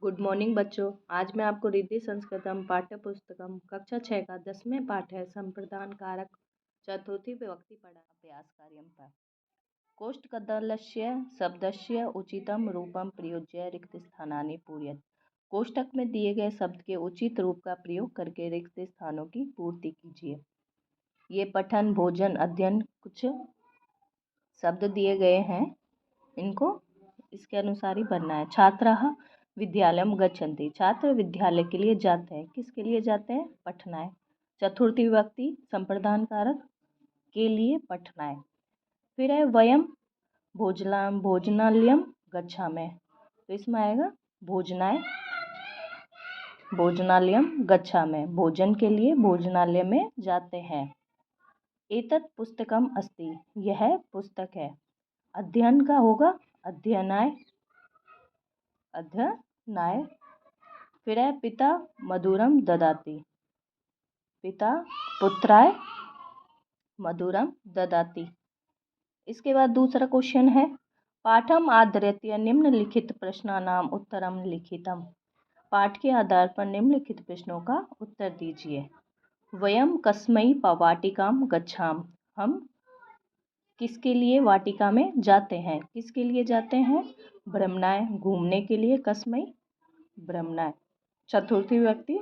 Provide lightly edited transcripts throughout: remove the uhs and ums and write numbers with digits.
Good morning बच्चों। आज मैं आपको रिद्धि संस्कृतम पाठ्य पुस्तकम कक्षा 6 का 10वें पाठ है संप्रदान कारक चतुर्थी विभक्ति पढ़ा अभ्यास कार्यम पर। कोष्ठकदलस्य शब्दस्य उचितम रूपम प्रयुज्य रिक्त स्थानानि पूरयत। कोष्ठक में दिए गए शब्द के उचित रूप का प्रयोग करके रिक्त स्थानों की पूर्ति कीजिए। ये पठन, भोजन, अध्ययन कुछ शब्द दिए गए हैं, इनको इसके अनुसार ही बनना है। छात्राः विद्यालयम गच्छन्ति, छात्र विद्यालय के लिए जाते हैं। किसके लिए जाते हैं? पठनाय। चतुर्थी विभक्ति संप्रदान कारक के लिए पठनाय। फिर है वयम भोजनालयम गच्छामः, तो इसमें आएगा भोजनाय, भोजनालयम गच्छामः, भोजन के लिए भोजनालय में जाते हैं। एतत् पुस्तकम अस्ति, यह पुस्तक है। अध्ययन का होगा अध्ययनाय, अध्ययनाय। फिर है पिता मधुरम ददाति, पिता पुत्राय मधुरम ददाति। इसके बाद दूसरा क्वेश्चन है पाठम आधृत्य निम्नलिखित प्रश्नानाम उत्तरम लिखितम, पाठ के आधार पर निम्नलिखित प्रश्नों का उत्तर दीजिए। वयम कस्मै वाटिकाम गच्छाम, हम किसके लिए वाटिका में जाते हैं? किसके लिए जाते हैं? भ्रमणाय, घूमने के लिए। कस्मै भ्रमणाय। चतुर्थी विभक्ति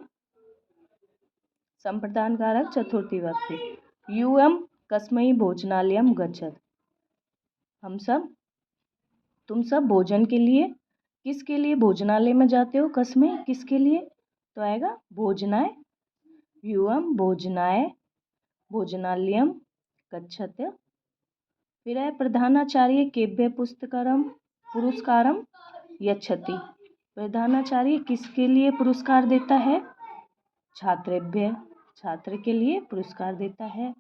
संप्रदान कारक चतुर्थी विभक्ति। यूयम कस्मै भोजनालयम गच्छत, हम सब, तुम सब भोजन के लिए किसके लिए भोजनालय में जाते हो? कस्मै किसके लिए, तो आएगा भोजनाय। यूयम भोजनाय भोजनालयम गच्छत। फिर है प्रधानाचार्य केभ्य पुरस्कारम यच्छति, प्रधानाचार्य किसके लिए पुरस्कार देता है? छात्रेभ्य, छात्र के लिए पुरस्कार देता है।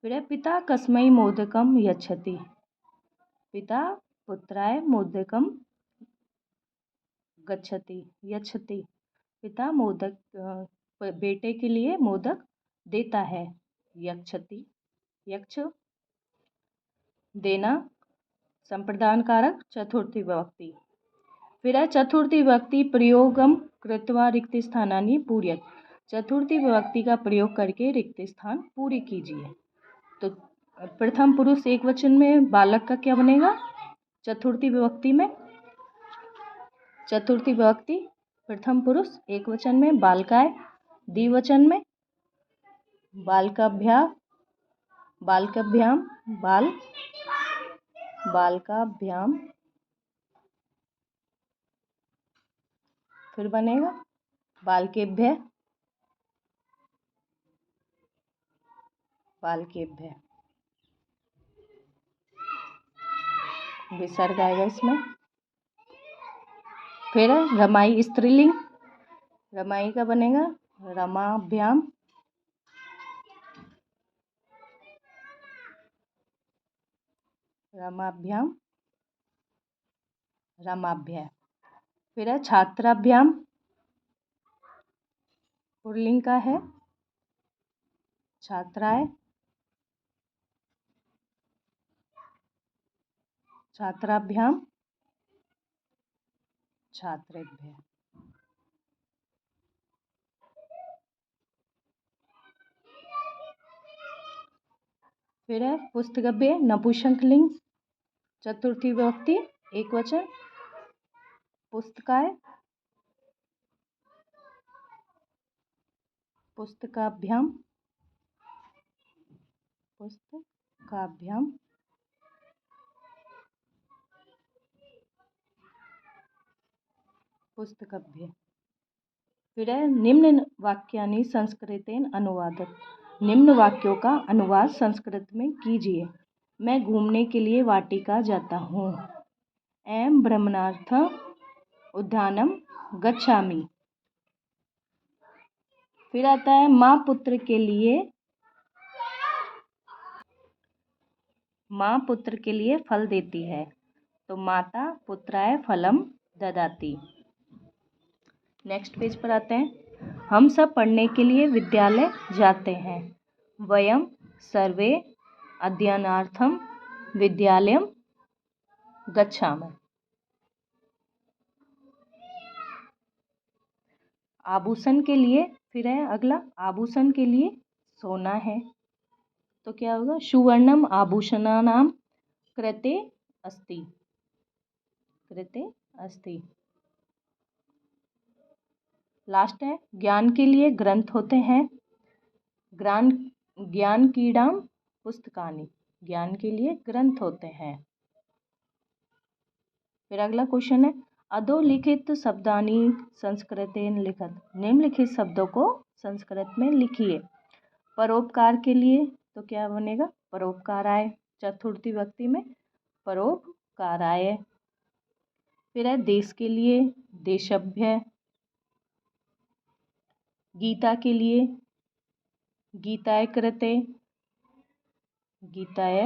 फिर है पिता कस्मै मोदकम यच्छति, पिता पुत्राय मोदकम गच्छति यच्छति, पिता मोदक बेटे के लिए मोदक देता है। यच्छति, यक्ष देना संप्रदान कारक चतुर्थी विभक्ति। फिर है चतुर्थी विभक्ति प्रयोगम कृत्वा रिक्त स्थानानि पूरयत, चतुर्थी विभक्ति का प्रयोग करके रिक्त स्थान पूरे कीजिए। तो प्रथम पुरुष एक वचन में बालक का क्या बनेगा? चतुर्थी विभक्ति में चतुर्थी विभक्ति प्रथम पुरुष एक वचन में बालकाय, द्विवचन में बालकाभ्या, बालकाभ्याम, बालकाभ्याम। फिर बनेगा बालकेभ्य, बालकेभ्य। विसर्ग आएगा इसमें। फिर रमाई स्त्रीलिंग, रमाई का बनेगा रमाभ्याम, रमाभ्याम, रमाभ्य। फिर है छात्राभ्याम, पुल्लिंग का है छात्राय, छात्राभ्याम, छात्रेभ्य। फिर है पुस्तकभ्य नपुंसकलिंग, चतुर्थी विभक्ति एक वचन, पुस्तकाय, पुस्तकाभ्याम, पुस्तकाभ्याम। पुस्तकभ्य। फिर है निम्न वाक्यानि संस्कृतेन अनुवादत, निम्न वाक्यों का अनुवाद संस्कृत में कीजिए। मैं घूमने के लिए वाटिका जाता हूँ। एम भ्रमणार्थम उद्यानम गच्छामि। फिर आता है माँ पुत्र के लिए, माँ पुत्र के लिए फल देती है, तो माता पुत्राय फलम ददाति। नेक्स्ट पेज पर आते हैं। हम सब पढ़ने के लिए विद्यालय जाते हैं। वयम सर्वे अध्ययनार्थम विद्यालयम गच्छामः। आभूषण के लिए, फिर है अगला, आभूषण के लिए सोना है, तो क्या होगा, सुवर्णम आभूषणानां कृते अस्ति, कृते अस्ति। लास्ट है, ज्ञान के लिए ग्रंथ होते हैं, ज्ञान ज्ञान कीड़ां पुस्तकानि, ज्ञान के लिए ग्रंथ होते हैं। फिर अगला क्वेश्चन है, अधोलिखित शब्दानि संस्कृतेन लिखत, निम्नलिखित शब्दों को संस्कृत में लिखिए। परोपकार के लिए तो क्या बनेगा, परोपकाराय, चतुर्थी विभक्ति में परोपकाराय। फिर है देश के लिए देशभ्य, गीता के लिए गीताय कृते, गीताय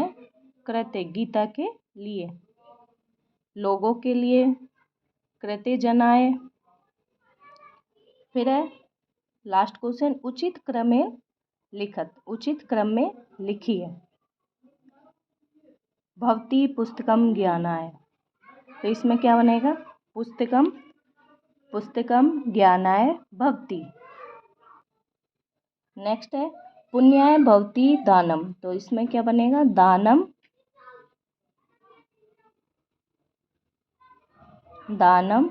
कृते, गीता के लिए। लोगों के लिए कृते जनाय। फिर है लास्ट क्वेश्चन, उचित क्रम में लिखत, उचित क्रम में लिखिए। भवती पुस्तकम ज्ञानाय, तो इसमें क्या बनेगा, पुस्तकम, पुस्तकम ज्ञानाय भवती। नेक्स्ट है पुण्याय भवती दानम, तो इसमें क्या बनेगा, दानम, दानम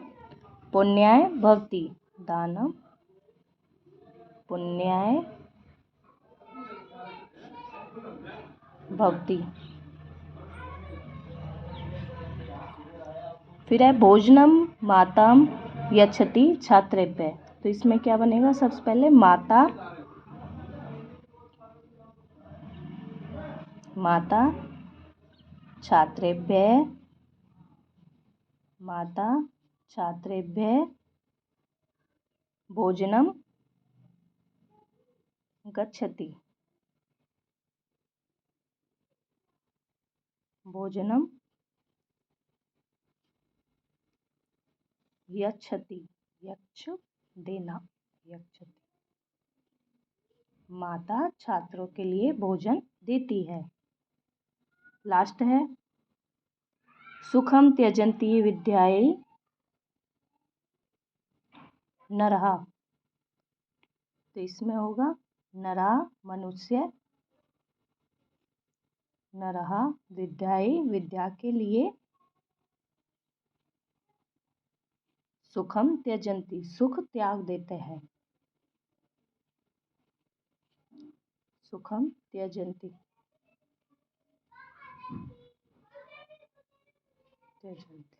पुण्याय भवती, दानम पुण्याय भवती। फिर है भोजनम माताम यच्छति छात्रेभ्यः, तो इसमें क्या बनेगा, सबसे पहले माता, माता छात्रेभ्यः, माता छात्रेभ्यः भोजनम गच्छति, भोजनम यच्छति, यच्छ देना, यच्छति, माता छात्रों के लिए भोजन देती है। लास्ट है सुखम त्यजन्ति विद्यायै नरः, तो इसमें होगा नरः मनुष्य, नरः विद्यायै विद्या के लिए, सुखम त्यजन्ति सुख त्याग देते हैं, सुखम त्यजन्ति, त्यजन्ति।